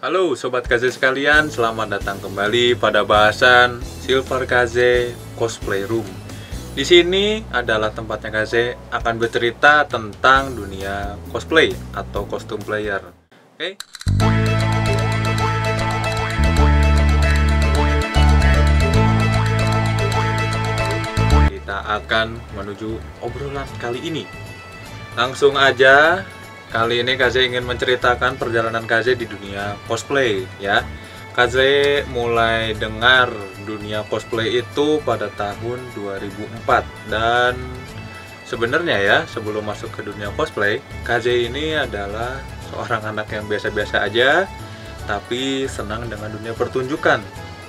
Halo Sobat Kaze sekalian, selamat datang kembali pada bahasan Silver Kaze Cosplay Room. Di sini adalah tempatnya Kaze akan bercerita tentang dunia cosplay atau kostum player. Oke? Kita akan menuju obrolan kali ini. Langsung aja. Kali ini Kaze ingin menceritakan perjalanan Kaze di dunia cosplay ya. Kaze mulai dengar dunia cosplay itu pada tahun 2004 dan sebenarnya ya sebelum masuk ke dunia cosplay, Kaze ini adalah seorang anak yang biasa-biasa aja tapi senang dengan dunia pertunjukan.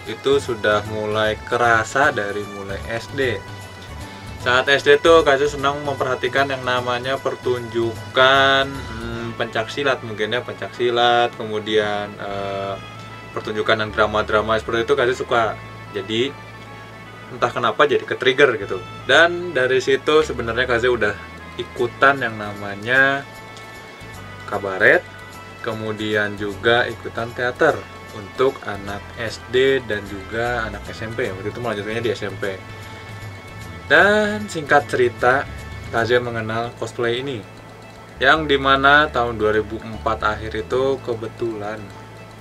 Itu sudah mulai kerasa dari mulai SD. Saat SD tuh Kaze senang memperhatikan yang namanya pertunjukan pencaksilat, mungkin ya pencaksilat, kemudian pertunjukan yang drama-drama seperti itu Kaze suka. Jadi entah kenapa jadi ke-trigger gitu. Dan dari situ sebenarnya Kaze udah ikutan yang namanya kabaret, kemudian juga ikutan teater untuk anak SD dan juga anak SMP. Waktu itu melanjutkannya di SMP. Dan singkat cerita, Kaze mengenal cosplay ini, yang dimana tahun 2004 akhir itu kebetulan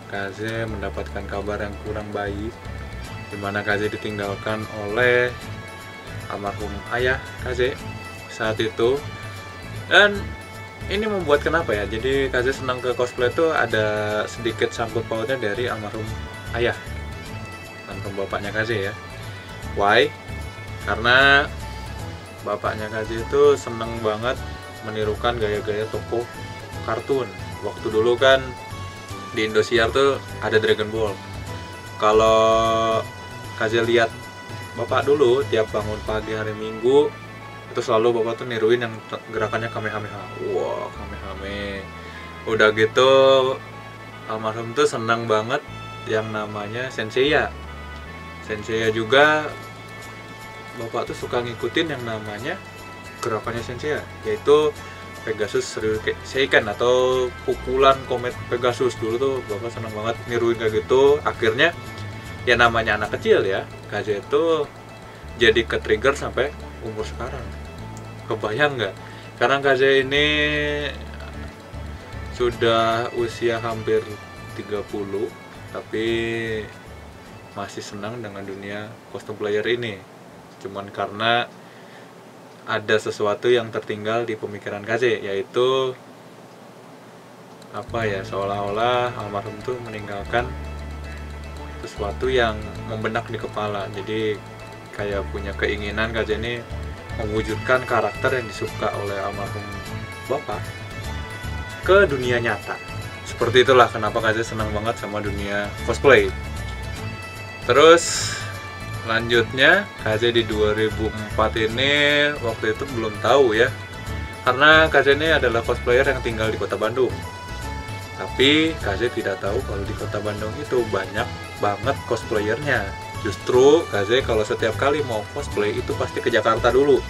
Kaze mendapatkan kabar yang kurang baik, dimana Kaze ditinggalkan oleh almarhum ayah Kaze saat itu. Dan ini membuat kenapa ya, jadi Kaze senang ke cosplay itu ada sedikit sangkut pautnya dari almarhum ayah, almarhum bapaknya Kaze ya. Why? Karena bapaknya Kaze itu seneng banget menirukan gaya-gaya tokoh kartun. Waktu dulu kan di Indosiar tuh ada Dragon Ball. Kalau Kaze lihat bapak dulu tiap bangun pagi hari Minggu itu selalu bapak tuh niruin yang gerakannya Kamehameha. Wah, Kamehameha. Udah gitu almarhum tuh senang banget yang namanya Senseiya. Senseiya juga bapak tuh suka ngikutin yang namanya gerakannya Senseiya, yaitu Pegasus Ryukeiken atau pukulan komet Pegasus. Dulu tuh bapak senang banget niruin kayak gitu. Akhirnya ya namanya anak kecil ya, Kaze itu jadi ke-trigger sampai umur sekarang. Kebayang nggak? Karena Kaze ini sudah usia hampir 30 tapi masih senang dengan dunia kostum player ini. Cuman karena ada sesuatu yang tertinggal di pemikiran Kaze, yaitu apa ya, seolah-olah almarhum tuh meninggalkan sesuatu yang membenak di kepala. Jadi kayak punya keinginan Kaze ini mewujudkan karakter yang disuka oleh almarhum bapak ke dunia nyata. Seperti itulah kenapa Kaze senang banget sama dunia cosplay. Terus lanjutnya Kaze di 2004 ini waktu itu belum tahu ya, karena Kaze ini adalah cosplayer yang tinggal di kota Bandung. Tapi Kaze tidak tahu kalau di kota Bandung itu banyak banget cosplayernya. Justru Kaze kalau setiap kali mau cosplay itu pasti ke Jakarta dulu.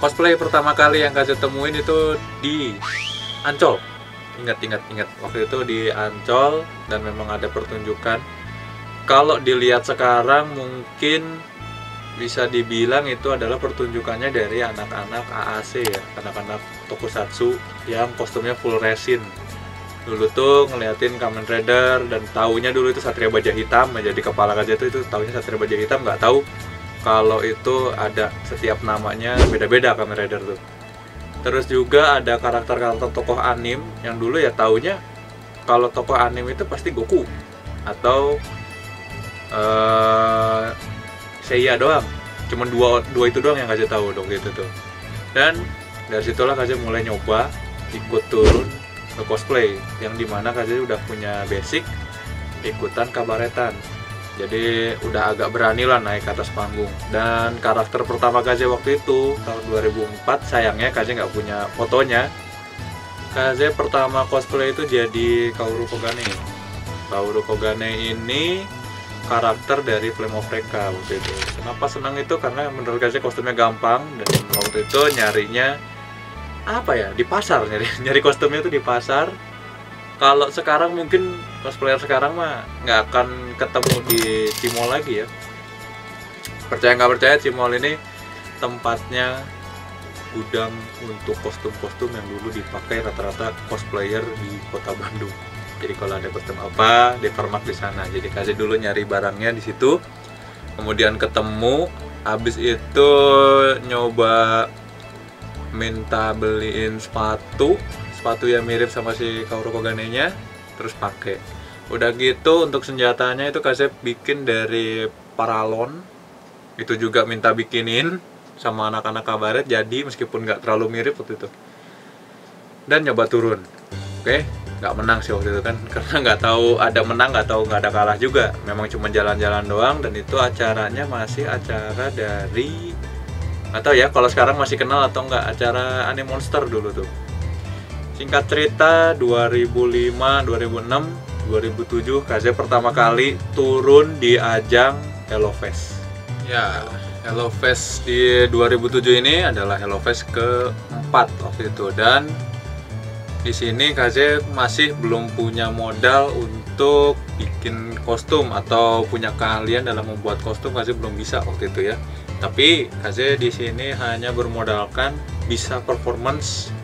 Cosplay pertama kali yang Kaze temuin itu di Ancol. Ingat waktu itu di Ancol dan memang ada pertunjukan. Kalau dilihat sekarang mungkin bisa dibilang itu adalah pertunjukannya dari anak-anak AAC ya, anak-anak tokusatsu yang kostumnya full resin. Dulu tuh ngeliatin Kamen Rider dan taunya dulu itu Satria Baja Hitam, jadi kepala Kaze itu taunya Satria Baja Hitam, nggak tahu kalau itu ada setiap namanya beda-beda Kamen Rider tuh. Terus juga ada karakter-karakter tokoh anim yang dulu ya taunya kalau tokoh anim itu pasti Goku atau Seiya doang. Cuman dua itu doang yang Kaze tahu dong gitu tuh. Dan dari situlah Kaze mulai nyoba ikut turun ke cosplay, yang dimana Kaze udah punya basic ikutan kabaretan. Jadi udah agak berani lah naik ke atas panggung. Dan karakter pertama Kaze waktu itu tahun 2004, sayangnya Kaze nggak punya fotonya. Kaze pertama cosplay itu jadi Kaoru Kogane. Kaoru Kogane ini karakter dari Flame of Recca waktu itu. Kenapa senang itu? Karena menurut Kaze kostumnya gampang, dan waktu itu nyarinya apa ya, di pasar, nyari kostumnya itu di pasar. Kalau sekarang mungkin cosplayer sekarang mah nggak akan ketemu di Cimol lagi ya. Percaya nggak percaya, Cimol ini tempatnya gudang untuk kostum-kostum yang dulu dipakai rata-rata cosplayer di kota Bandung. Jadi kalau ada kostum apa, dipermak di sana. Jadi kasih dulu nyari barangnya di situ, kemudian ketemu, habis itu nyoba minta beliin sepatu yang mirip sama si Kaoru Kogane-nya, terus pakai. Udah gitu untuk senjatanya itu kasih bikin dari paralon, itu juga minta bikinin sama anak-anak kabaret, jadi meskipun nggak terlalu mirip waktu itu. Dan nyoba turun, oke, nggak menang sih waktu itu kan, karena nggak tahu ada menang, nggak tahu nggak ada kalah juga. Memang cuma jalan-jalan doang, dan itu acaranya masih acara dari, nggak tahu ya kalau sekarang masih kenal atau nggak, acara Anime Monster dulu tuh. Singkat cerita 2005, 2006, 2007 Kaze pertama kali turun di ajang Hellofest. Ya, Hellofest di 2007 ini adalah Hellofest keempat waktu itu, dan di sini Kaze masih belum punya modal untuk bikin kostum atau punya keahlian dalam membuat kostum. Kaze belum bisa waktu itu ya. Tapi Kaze di sini hanya bermodalkan bisa performance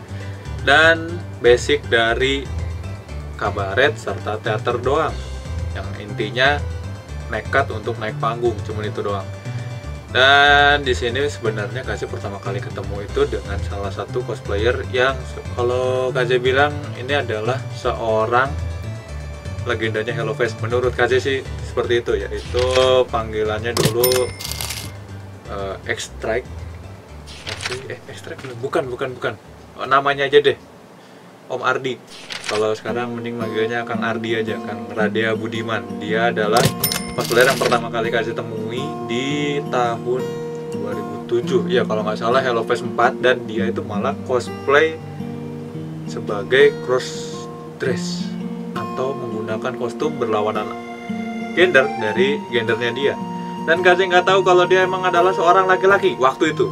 dan basic dari kabaret serta teater doang. Yang intinya nekat untuk naik panggung, cuma itu doang. Dan di sini sebenarnya Kaze pertama kali ketemu itu dengan salah satu cosplayer yang kalau Kaze bilang ini adalah seorang legendanya Hellofest. Menurut Kaze sih seperti itu ya. Itu panggilannya dulu Extract. Extract bukan. Namanya aja deh, Om Ardi. Kalau sekarang mending manggilnya Kang Ardi aja, Kang Radea Budiman. Dia adalah cosplayer yang pertama kali Kaze temui di tahun 2007 ya kalau nggak salah, Hellofest 4, dan dia itu malah cosplay sebagai cross dress atau menggunakan kostum berlawanan gender dari gendernya dia. Dan Kaze nggak tahu kalau dia emang adalah seorang laki-laki waktu itu.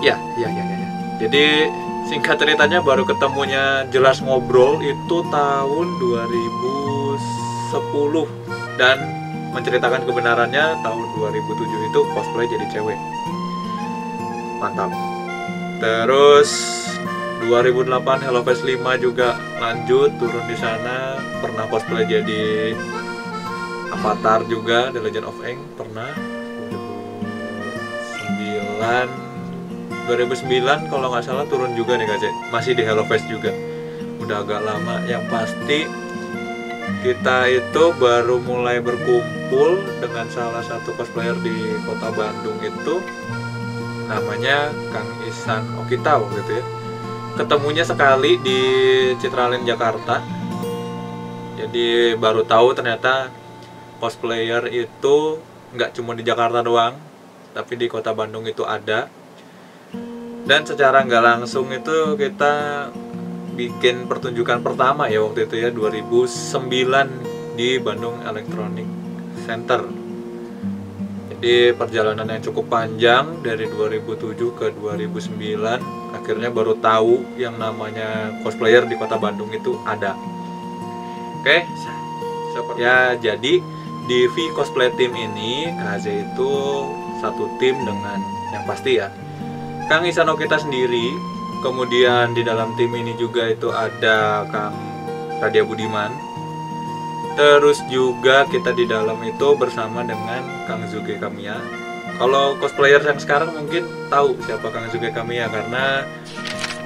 Ya. Jadi singkat ceritanya baru ketemunya jelas ngobrol itu tahun 2010, dan menceritakan kebenarannya tahun 2007 itu cosplay jadi cewek. Mantap. Terus 2008 Hellofest 5 juga lanjut turun di sana, pernah cosplay jadi Avatar juga, The Legend of Aang pernah. 2009 kalau nggak salah turun juga nih Kaze, masih di Hellofest juga. Udah agak lama. Yang pasti kita itu baru mulai berkumpul dengan salah satu cosplayer di kota Bandung itu, namanya Kang Ihsan Okita waktu itu ya. Ketemunya sekali di Citraland Jakarta. Jadi baru tahu ternyata cosplayer itu nggak cuma di Jakarta doang, tapi di kota Bandung itu ada. Dan secara nggak langsung itu kita bikin pertunjukan pertama ya waktu itu ya, 2009 di Bandung Electronic Center. Jadi perjalanan yang cukup panjang dari 2007 ke 2009, akhirnya baru tahu yang namanya cosplayer di kota Bandung itu ada. Oke, ya jadi di V Cosplay Team ini Kaze itu satu tim dengan yang pasti ya Kang Ihsan Okita sendiri. Kemudian di dalam tim ini juga itu ada Kang Radea Budiman. Terus juga kita di dalam itu bersama dengan Kang Zuge Kamiya. Kalau cosplayer yang sekarang mungkin tahu siapa Kang Zuge Kamiya, karena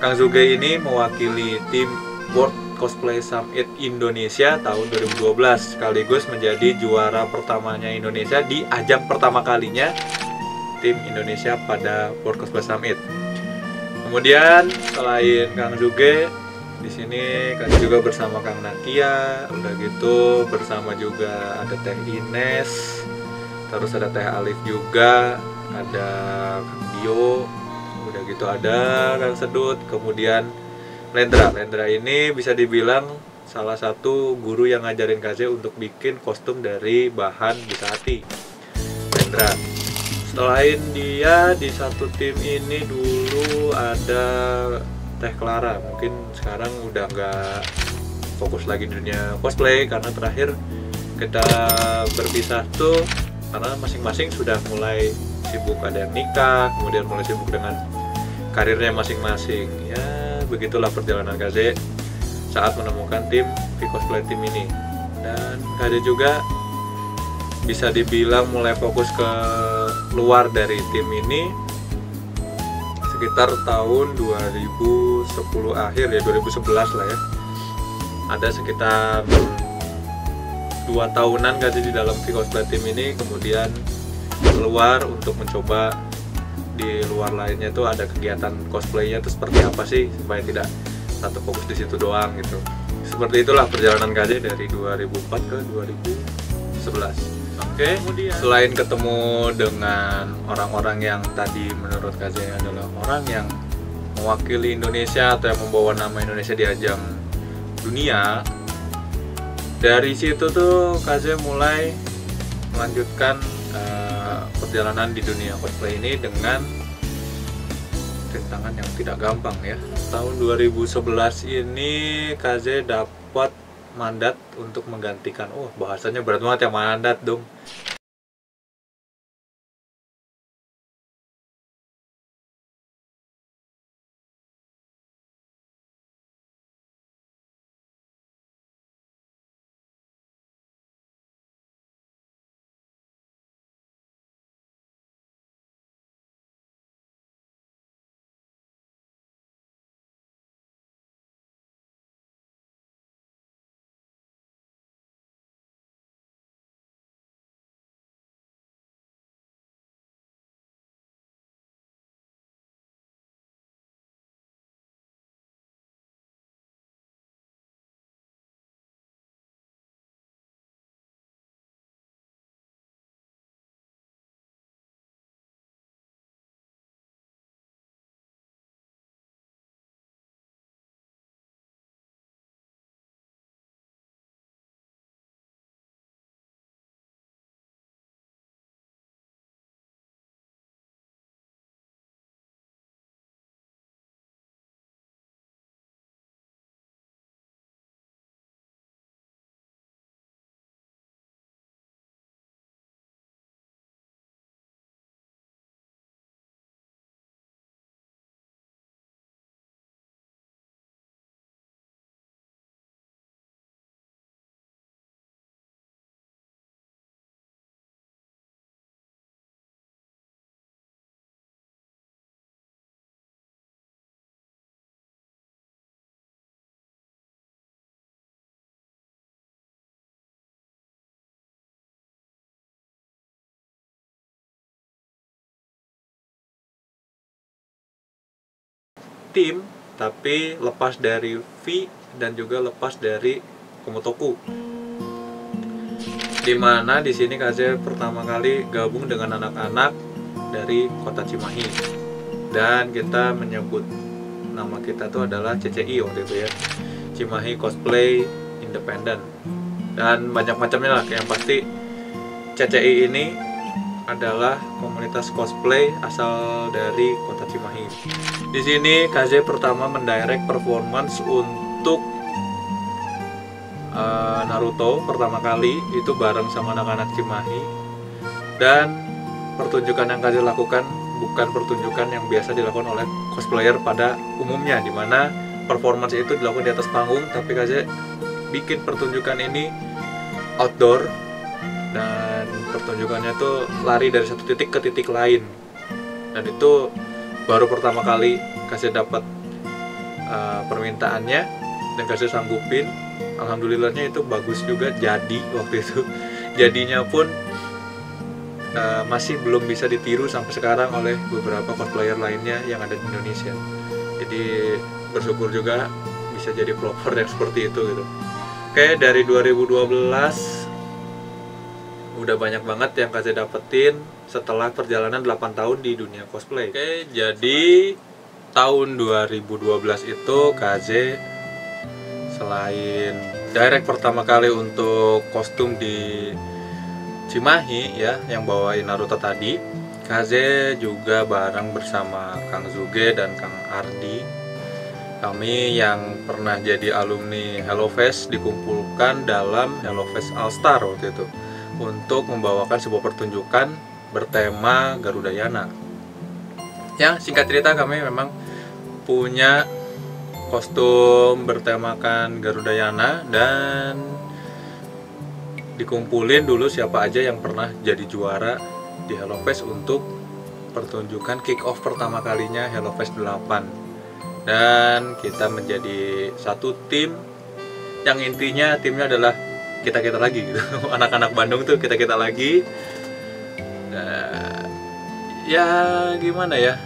Kang Zuge ini mewakili tim World Cosplay Summit Indonesia tahun 2012, sekaligus menjadi juara pertamanya Indonesia di ajang pertama kalinya tim Indonesia pada World Cosplay Summit. Kemudian selain Kang Zuge, di sini Kaze juga bersama Kang Nakia, udah gitu bersama juga ada Teh Ines, terus ada Teh Alif juga, ada Kang Dio, udah gitu ada Kang Sedut, kemudian Lendra ini bisa dibilang salah satu guru yang ngajarin Kaze untuk bikin kostum dari bahan bisa hati. Lendra. Selain dia di satu tim ini dulu ada Teh Clara, mungkin sekarang udah nggak fokus lagi di dunia cosplay, karena terakhir kita berpisah tuh karena masing-masing sudah mulai sibuk, ada yang nikah, kemudian mulai sibuk dengan karirnya masing-masing. Ya begitulah perjalanan KZ saat menemukan tim V-Cosplay Team ini. Dan KZ juga bisa dibilang mulai fokus ke luar dari tim ini sekitar tahun 2010 akhir ya, 2011 lah ya. Ada sekitar 2 tahunan kan di dalam V-Cosplay Team ini, kemudian keluar untuk mencoba di luar lainnya tuh ada kegiatan cosplaynya tuh seperti apa sih, supaya tidak satu fokus di situ doang gitu. Seperti itulah perjalanan KJ dari 2004 ke 2011. Oke, kemudian selain ketemu dengan orang-orang yang tadi menurut KJ adalah orang yang mewakili Indonesia atau yang membawa nama Indonesia di ajang dunia, dari situ tuh KZ mulai melanjutkan perjalanan di dunia cosplay ini dengan rintangan yang tidak gampang ya. Tahun 2011 ini KZ dapat mandat untuk menggantikan, bahasanya berat banget ya, mandat dong. Tim, tapi lepas dari V dan juga lepas dari Komotoku. Dimana di sini KZ pertama kali gabung dengan anak-anak dari kota Cimahi, dan kita menyebut nama kita tuh adalah CCI waktu itu ya, Cimahi Cosplay Independent, dan banyak macamnya lah. Yang pasti CCI ini adalah komunitas cosplay asal dari kota Cimahi. Di sini KZ pertama mendirect performance untuk Naruto pertama kali itu bareng sama anak-anak Cimahi, dan pertunjukan yang KZ lakukan bukan pertunjukan yang biasa dilakukan oleh cosplayer pada umumnya, dimana performance itu dilakukan di atas panggung, tapi KZ bikin pertunjukan ini outdoor, dan pertunjukannya tuh lari dari satu titik ke titik lain. Dan itu baru pertama kali KZ dapat permintaannya dan KZ sanggupin. Alhamdulillahnya itu bagus juga, jadi waktu itu jadinya pun masih belum bisa ditiru sampai sekarang oleh beberapa cosplayer lainnya yang ada di Indonesia. Jadi bersyukur juga bisa jadi pelopor yang seperti itu gitu. Oke, dari 2012 udah banyak banget yang KZ dapetin setelah perjalanan 8 tahun di dunia cosplay. Oke, jadi tahun 2012 itu KZ selain direct pertama kali untuk kostum di Cimahi ya, yang bawain Naruto tadi, KZ juga bareng bersama Kang Zuge dan Kang Ardi kami yang pernah jadi alumni HelloFest dikumpulkan dalam HelloFest All Star waktu itu untuk membawakan sebuah pertunjukan bertema Garudayana. Ya, singkat cerita kami memang punya kostum bertemakan Garudayana dan dikumpulin dulu siapa aja yang pernah jadi juara di HelloFest untuk pertunjukan kick off pertama kalinya HelloFest 8. Dan kita menjadi satu tim yang intinya timnya adalah kita-kita lagi gitu. Anak-anak Bandung tuh kita-kita lagi. Ya gimana ya,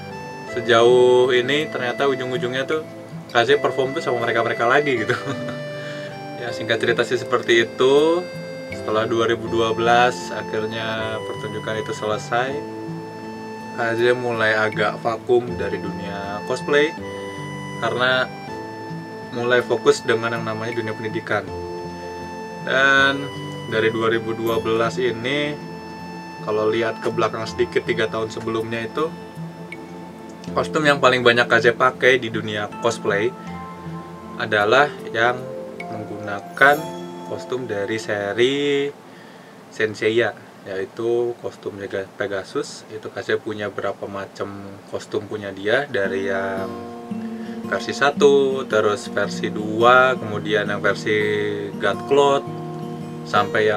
sejauh ini ternyata ujung-ujungnya tuh KZ perform tuh sama mereka-mereka lagi gitu. Ya singkat cerita sih seperti itu. Setelah 2012 akhirnya pertunjukan itu selesai, KZ mulai agak vakum dari dunia cosplay karena mulai fokus dengan yang namanya dunia pendidikan. Dan dari 2012 ini, kalau lihat ke belakang sedikit 3 tahun sebelumnya itu, kostum yang paling banyak KZ pakai di dunia cosplay adalah yang menggunakan kostum dari seri Senseiya, yaitu kostum Pegasus. Itu KZ punya berapa macam kostum punya dia, dari yang versi 1, terus versi 2, kemudian yang versi Godcloth, sampai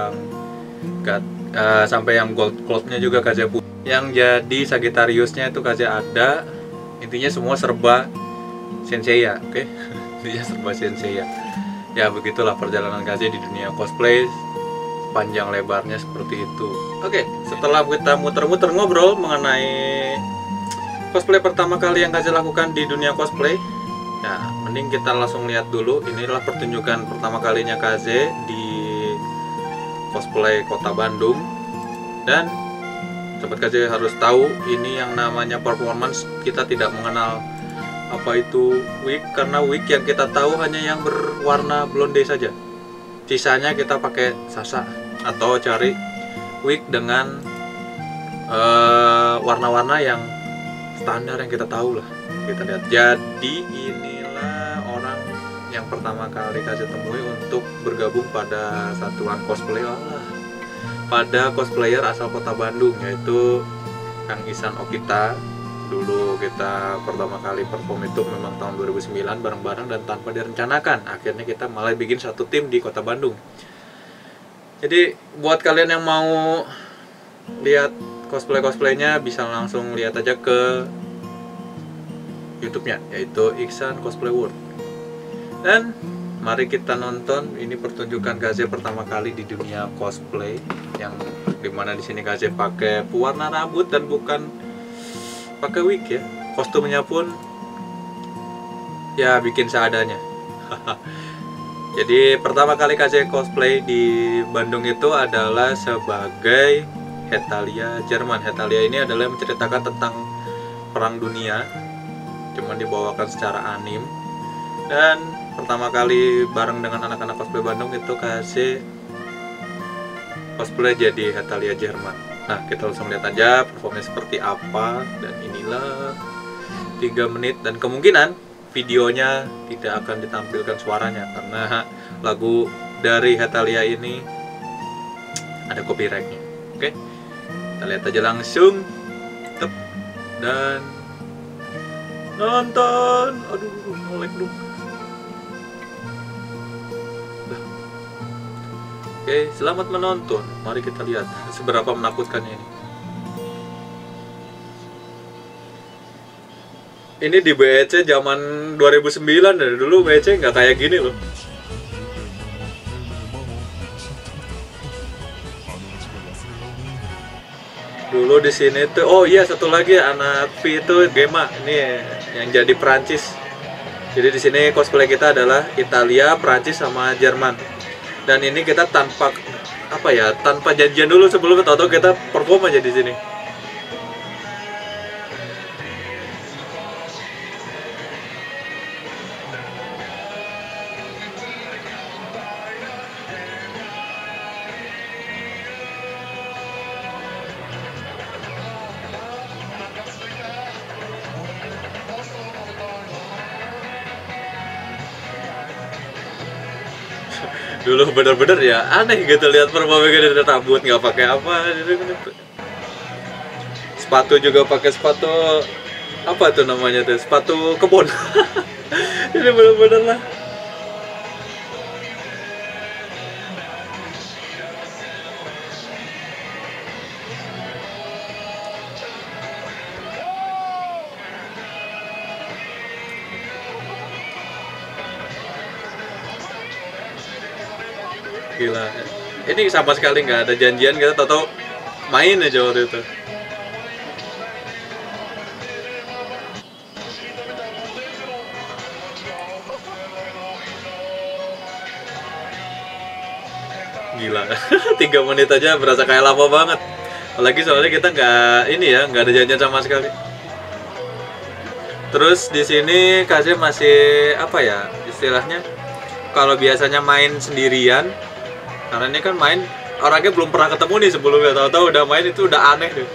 yang Goldcloth-nya juga KZ punya. Yang jadi Sagittarius-nya itu KZ ada. Intinya semua serba Senseiya, oke? Intinya serba Senseiya. Ya begitulah perjalanan KZ di dunia cosplay, panjang lebarnya seperti itu. Oke, setelah kita muter-muter ngobrol mengenai cosplay pertama kali yang KZ lakukan di dunia cosplay, nah mending kita langsung lihat dulu. Inilah pertunjukan pertama kalinya KZ di cosplay Kota Bandung. Dan sobat KZ harus tahu, ini yang namanya performance kita tidak mengenal apa itu wig, karena wig yang kita tahu hanya yang berwarna blonde saja. Sisanya kita pakai sasa atau cari wig dengan warna-warna yang standar yang kita tahu lah. Kita lihat. Jadi inilah orang yang pertama kali KZ temui untuk bergabung pada satuan cosplay pada cosplayer asal Kota Bandung, yaitu Kang Ihsan Okita. Dulu kita pertama kali perform itu memang tahun 2009 bareng-bareng dan tanpa direncanakan. Akhirnya kita malah bikin satu tim di Kota Bandung. Jadi buat kalian yang mau lihat cosplay-cosplaynya bisa langsung lihat aja ke YouTube-nya, yaitu Ihsan Cosplay World. Dan mari kita nonton ini pertunjukan KZ pertama kali di dunia cosplay, yang dimana di sini KZ pakai pewarna rambut dan bukan pakai wig ya. Kostumnya pun ya bikin seadanya. Jadi pertama kali KZ cosplay di Bandung itu adalah sebagai Hetalia Jerman. Hetalia ini adalah yang menceritakan tentang Perang Dunia, cuman dibawakan secara anim. Dan pertama kali bareng dengan anak-anak cosplay Bandung itu KZ cosplay jadi Hetalia Jerman. Nah, kita langsung lihat aja performnya seperti apa. Dan inilah 3 menit, dan kemungkinan videonya tidak akan ditampilkan suaranya karena lagu dari Hetalia ini ada copyrightnya. Oke, kita lihat aja langsung. Tep. Dan nonton. Aduh, nolek dulu. Oke, selamat menonton. Mari kita lihat seberapa menakutkannya ini. Ini di BEC zaman 2009, dari dulu BEC nggak kayak gini loh. Dulu di sini tuh, oh iya satu lagi anak V itu Gema, ini yang jadi Prancis. Jadi di sini cosplay kita adalah Italia, Prancis sama Jerman. Dan ini kita tanpa tanpa janjian dulu sebelum tahu kita perform aja di sini. Dulu bener-bener ya aneh gitu lihat performa dari rambut nggak pakai apa gitu. Sepatu juga pakai sepatu apa tuh namanya tuh, sepatu kebun. Ini bener-bener lah. Gila, ini sama sekali nggak ada janjian, kita tahu-tahu main aja waktu itu. Gila, 3 menit aja berasa kayak lama banget. Apalagi soalnya kita nggak ini ya, nggak ada janjian sama sekali. Terus di sini Kaze masih apa ya istilahnya? Kalau biasanya main sendirian, karena ini kan main orangnya belum pernah ketemu nih sebelumnya, tahu-tahu udah main itu udah aneh deh.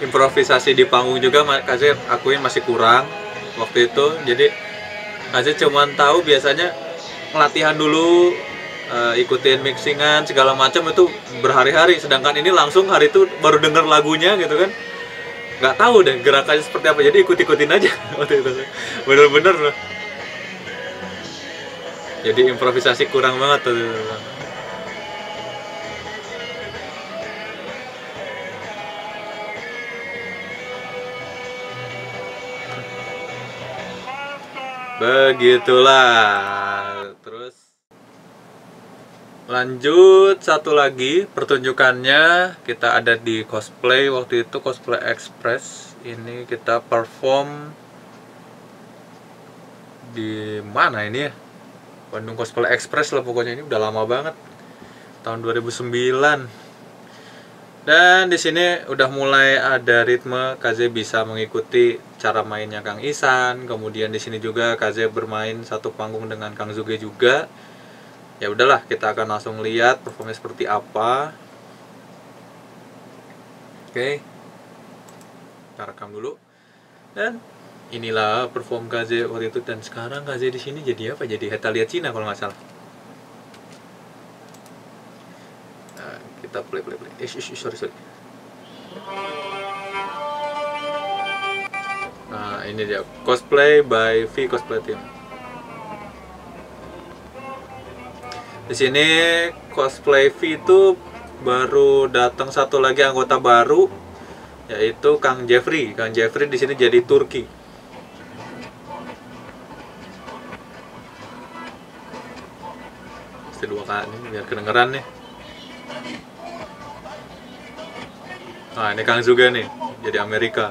Improvisasi di panggung juga Kaze akuin masih kurang waktu itu, jadi Kaze cuman tahu biasanya latihan dulu, ikutin mixingan segala macam itu berhari-hari, sedangkan ini langsung hari itu baru denger lagunya gitu kan, nggak tahu deh gerakannya seperti apa, jadi ikut-ikutin aja waktu itu, bener-bener loh. Jadi improvisasi kurang banget tuh. Begitulah. Terus lanjut satu lagi pertunjukannya, kita ada di cosplay waktu itu, Cosplay Express. Ini kita perform di mana ini ya? Bandung Cosplay Express lah pokoknya, ini udah lama banget. Tahun 2009. Dan di sini udah mulai ada ritme, Kaze bisa mengikuti cara mainnya Kang Isan. Kemudian di sini juga Kaze bermain satu panggung dengan Kang Zuge juga. Ya udahlah, kita akan langsung lihat performnya seperti apa. Oke. Kita rekam dulu. Dan inilah perform Kaze waktu itu, dan sekarang Kaze di sini jadi apa? Jadi Hetalia Cina kalau nggak salah. Kita play. Sorry. Nah, ini dia cosplay by V Cosplay Team. Di sini cosplay V itu baru datang satu lagi anggota baru, yaitu Kang Jeffrey. Kang Jeffrey di sini jadi Turki. Pasti 2 kali nih biar kedengeran nih. Nah, ini Kang Zuge nih, jadi Amerika.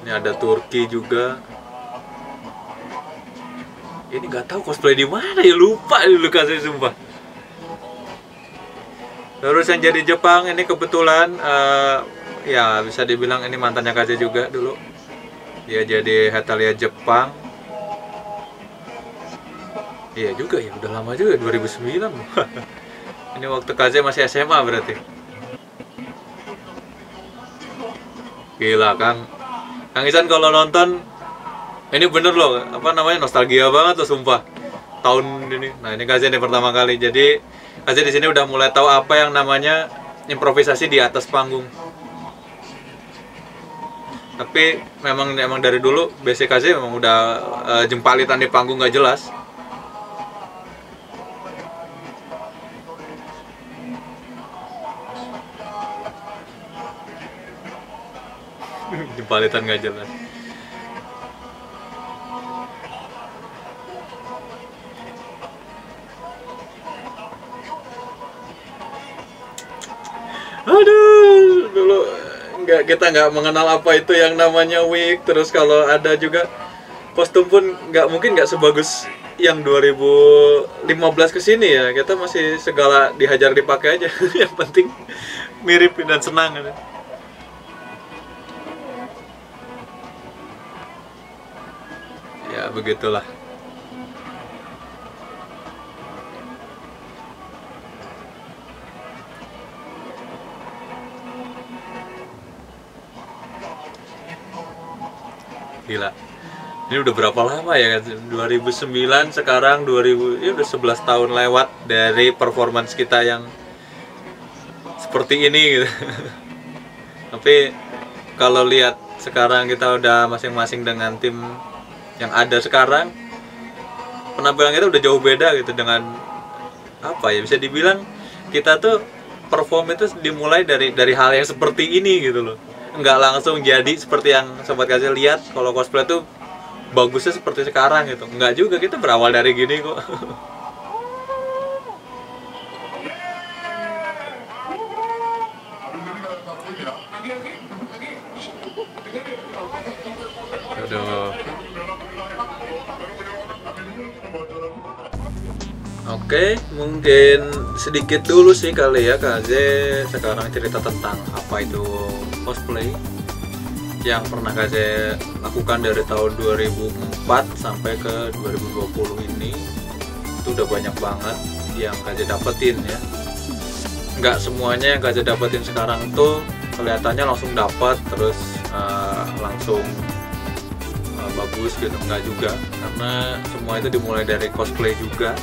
Ini ada Turki juga. Ini nggak tahu cosplay di mana ya, lupa dulu kasih sumpah. Terus yang jadi Jepang ini kebetulan ya bisa dibilang ini mantannya Kaze juga dulu. Dia jadi Hetalia Jepang. Iya juga ya, udah lama juga, 2009. Ini waktu Kaze masih SMA berarti. Gila Kang Isan kalau nonton ini bener loh, apa namanya, nostalgia banget loh sumpah. Tahun ini. Nah, ini Kaze nih pertama kali. Jadi Kaze di sini udah mulai tahu apa yang namanya improvisasi di atas panggung. Tapi memang dari dulu basic Kaze memang udah jempalitan di panggung nggak jelas. Jempalitan nggak jelas. Aduh, dulu kita nggak mengenal apa itu yang namanya wig. Terus kalau ada juga kostum pun mungkin nggak sebagus yang 2015 kesini ya. Kita masih segala dihajar dipakai aja. Yang penting mirip dan senang. Ya begitulah. Gila. Ini udah berapa lama ya kan? 2009 sekarang 2000, ya udah 11 tahun lewat dari performance kita yang seperti ini gitu. Tapi kalau lihat sekarang kita udah masing-masing dengan tim yang ada sekarang, penampilan kita udah jauh beda gitu. Dengan apa ya, bisa dibilang kita tuh perform itu dimulai dari hal yang seperti ini gitu loh. Nggak langsung jadi seperti yang sobat kasih lihat kalau cosplay tuh bagusnya seperti sekarang gitu. Nggak juga, kita berawal dari gini kok. Aduh. Oke, mungkin sedikit dulu sih kali ya Kaze sekarang cerita tentang apa itu cosplay yang pernah Kaze lakukan dari tahun 2004 sampai ke 2020 ini. Itu udah banyak banget yang Kaze dapetin ya. Nggak semuanya yang Kaze dapetin sekarang tuh kelihatannya langsung dapat terus langsung bagus gitu, nggak juga, karena semua itu dimulai dari cosplay juga,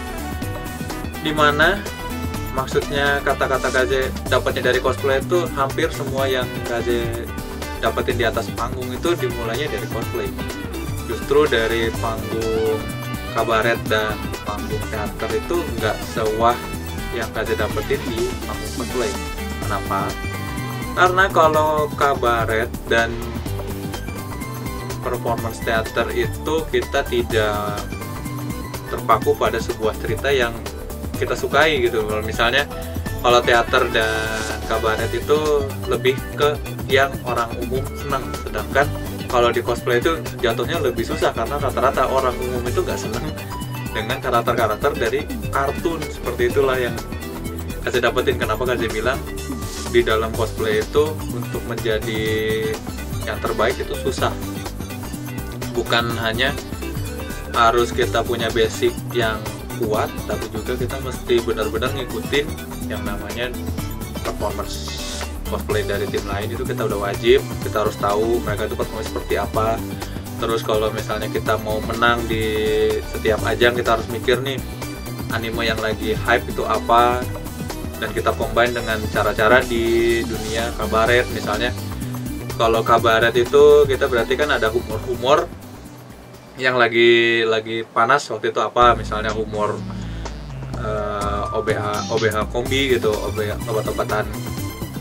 dimana maksudnya kata-kata Kaze dapatnya dari cosplay itu hampir semua yang Kaze dapetin di atas panggung itu dimulainya dari cosplay. Justru dari panggung kabaret dan panggung teater itu nggak sewah yang Kaze dapetin di panggung cosplay. Kenapa? Karena kalau kabaret dan performance teater itu kita tidak terpaku pada sebuah cerita yang kita sukai gitu. Kalau misalnya kalau teater dan kabaret itu lebih ke yang orang umum senang, sedangkan kalau di cosplay itu jatuhnya lebih susah karena rata-rata orang umum itu nggak senang dengan karakter-karakter dari kartun. Seperti itulah yang Kaze dapetin. Kenapa Kaze bilang di dalam cosplay itu untuk menjadi yang terbaik itu susah. Bukan hanya harus kita punya basic yang kuat, tapi juga kita mesti benar-benar ngikutin yang namanya performance cosplay dari tim lain. Itu kita udah wajib, kita harus tahu mereka itu performance seperti apa. Terus kalau misalnya kita mau menang di setiap ajang, kita harus mikir nih anime yang lagi hype itu apa, dan kita combine dengan cara-cara di dunia kabaret. Misalnya kalau kabaret itu kita berarti kan ada humor-humor yang lagi panas waktu itu apa, misalnya humor OBH kombi gitu, obat-obatan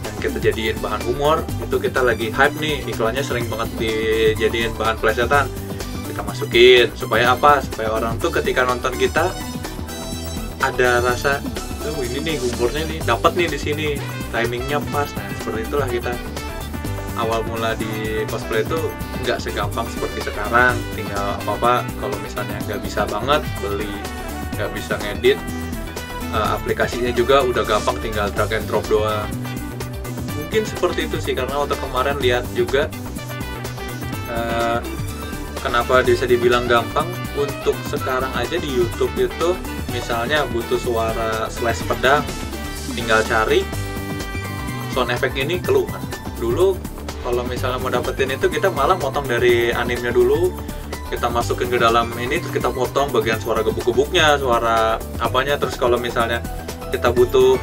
yang kita jadiin bahan humor. Itu kita lagi hype nih, iklannya sering banget dijadiin bahan plesetan, kita masukin supaya apa, supaya orang tuh ketika nonton kita ada rasa ini nih humornya nih dapat nih di sini, timingnya pas. Nah seperti itulah kita awal mula di cosplay itu nggak segampang seperti sekarang. Tinggal apa-apa kalau misalnya nggak bisa banget beli, nggak bisa ngedit, aplikasinya juga udah gampang, tinggal drag and drop doang. Mungkin seperti itu sih, karena waktu kemarin lihat juga kenapa bisa dibilang gampang. Untuk sekarang aja di YouTube itu misalnya butuh suara slash pedang, tinggal cari sound effect ini keluar. Dulu kalau misalnya mau dapetin itu kita malah motong dari animenya dulu, kita masukin ke dalam ini, terus kita potong bagian suara gebuk-gebuknya, suara apanya. Terus kalau misalnya kita butuh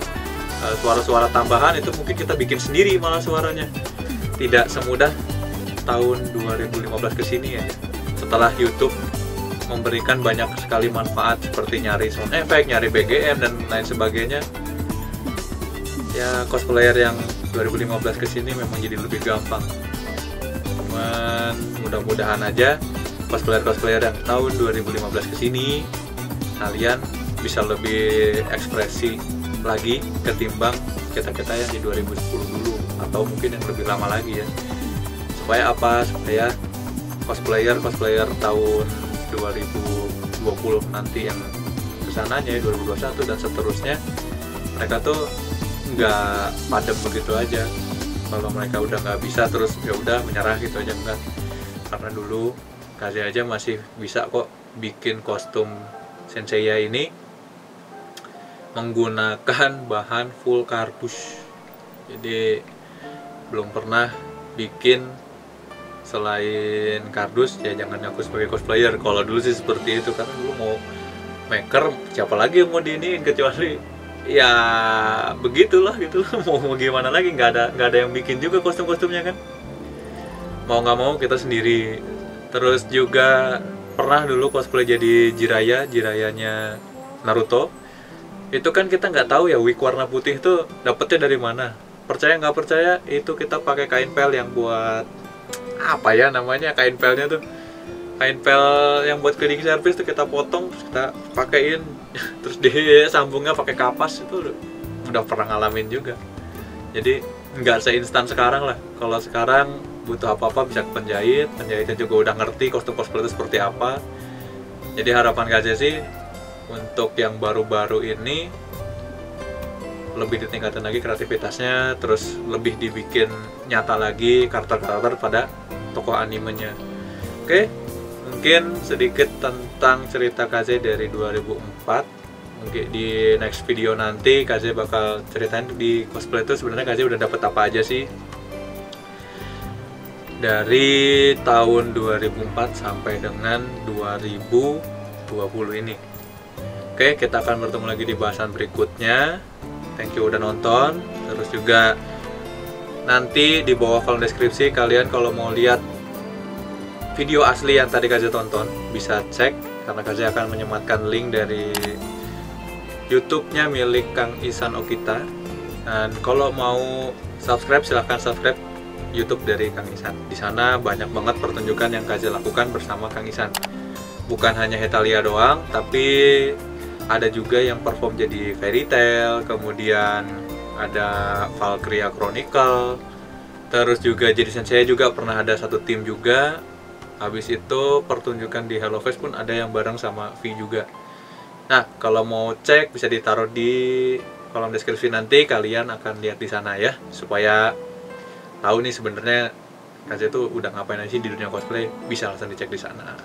suara-suara tambahan, itu mungkin kita bikin sendiri malah suaranya. Tidak semudah tahun 2015 ke sini ya, setelah YouTube memberikan banyak sekali manfaat seperti nyari sound effect, nyari BGM dan lain sebagainya. Ya cosplayer yang 2015 ke sini memang jadi lebih gampang. Cuman mudah-mudahan aja cosplayer yang tahun 2015 ke sini kalian bisa lebih ekspresi lagi ketimbang kita-kita yang di 2010 dulu, atau mungkin yang lebih lama lagi ya. Supaya apa? Supaya cosplayer tahun 2020 nanti yang kesananya 2021 dan seterusnya, mereka tuh nggak padam begitu aja. Kalau mereka udah nggak bisa terus ya udah menyerah gitu aja, enggak. Karena dulu Kaze aja masih bisa kok bikin kostum Senseiya ini menggunakan bahan full kardus. Jadi belum pernah bikin selain kardus ya jangan aku sebagai cosplayer. Kalau dulu sih seperti itu, karena dulu mau maker siapa lagi yang mau diiniin kecuali ya begitulah gitu. Mau gimana lagi, nggak ada yang bikin juga kostum-kostumnya kan, mau nggak mau kita sendiri. Terus juga pernah dulu cosplay jadi Jirayanya Naruto. Itu kan kita nggak tahu ya wig warna putih itu dapetnya dari mana. Percaya nggak percaya, itu kita pakai kain pel yang buat apa ya namanya, kain pelnya tuh, kain pel yang buat cleaning service tuh kita potong, terus kita pakein, terus dia sambungnya pakai kapas. Itu udah pernah ngalamin juga. Jadi nggak seinstan sekarang lah. Kalau sekarang butuh apa-apa bisa ke penjahitnya juga udah ngerti kostum cosplay itu seperti apa. Jadi harapan KJ sih untuk yang baru-baru ini lebih ditingkatin lagi kreativitasnya, terus lebih dibikin nyata lagi karakter-karakter pada tokoh animenya. Oke, mungkin sedikit tentang cerita KJ dari 2004. Mungkin di next video nanti KJ bakal ceritain di cosplay itu sebenarnya KJ udah dapet apa aja sih dari tahun 2004 sampai dengan 2020 ini. Oke, kita akan bertemu lagi di bahasan berikutnya. Thank you udah nonton. Terus juga nanti di bawah kolom deskripsi kalian kalau mau lihat video asli yang tadi KJ tonton bisa cek, karena KJ akan menyematkan link dari YouTube-nya milik Kang Ihsan Okita. Dan kalau mau subscribe silahkan subscribe YouTube dari Kang Ihsan. Di sana banyak banget pertunjukan yang KJ lakukan bersama Kang Ihsan. Bukan hanya Hetalia doang, tapi ada juga yang perform jadi Fairy Tail, kemudian ada Valkyria Chronicle, terus juga jadi sensei juga pernah ada satu tim juga. Habis itu pertunjukan di Hello Fest pun ada yang bareng sama V juga. Nah, kalau mau cek bisa ditaruh di kolom deskripsi, nanti kalian akan lihat di sana ya, supaya tahu nih sebenarnya KJ tuh udah ngapain aja di dunia cosplay, bisa langsung dicek di sana.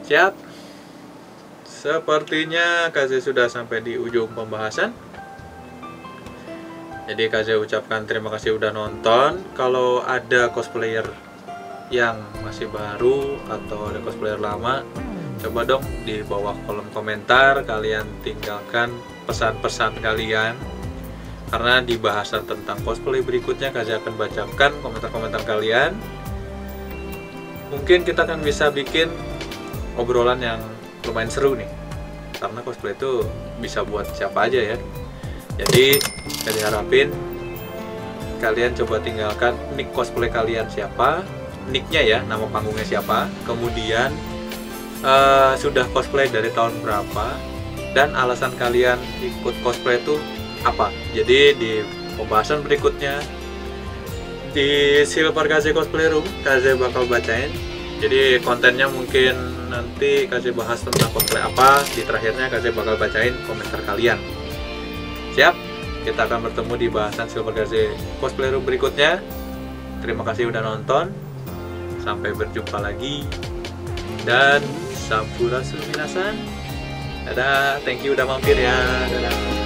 Siap. Sepertinya KJ sudah sampai di ujung pembahasan. Jadi KJ ucapkan terima kasih udah nonton. Kalau ada cosplayer yang masih baru atau ada cosplayer lama, coba dong di bawah kolom komentar kalian tinggalkan pesan-pesan kalian. Karena di bahasan tentang cosplay berikutnya KJ akan bacakan komentar-komentar kalian. Mungkin kita akan bisa bikin obrolan yang lumayan seru nih, karena cosplay itu bisa buat siapa aja ya. Jadi saya harapin kalian coba tinggalkan nick cosplay kalian siapa, nicknya ya, nama panggungnya siapa, kemudian sudah cosplay dari tahun berapa, dan alasan kalian ikut cosplay itu apa. Jadi di pembahasan berikutnya di Silver KJ Cosplay Room KJ bakal bacain. Jadi kontennya mungkin nanti KJ bahas tentang cosplay apa, di terakhirnya KJ bakal bacain komentar kalian. Siap? Kita akan bertemu di bahasan Silver KJ Cosplay Room berikutnya. Terima kasih udah nonton. Sampai berjumpa lagi. Dan sampurasun minasan. Dadah, thank you udah mampir ya. Dadah.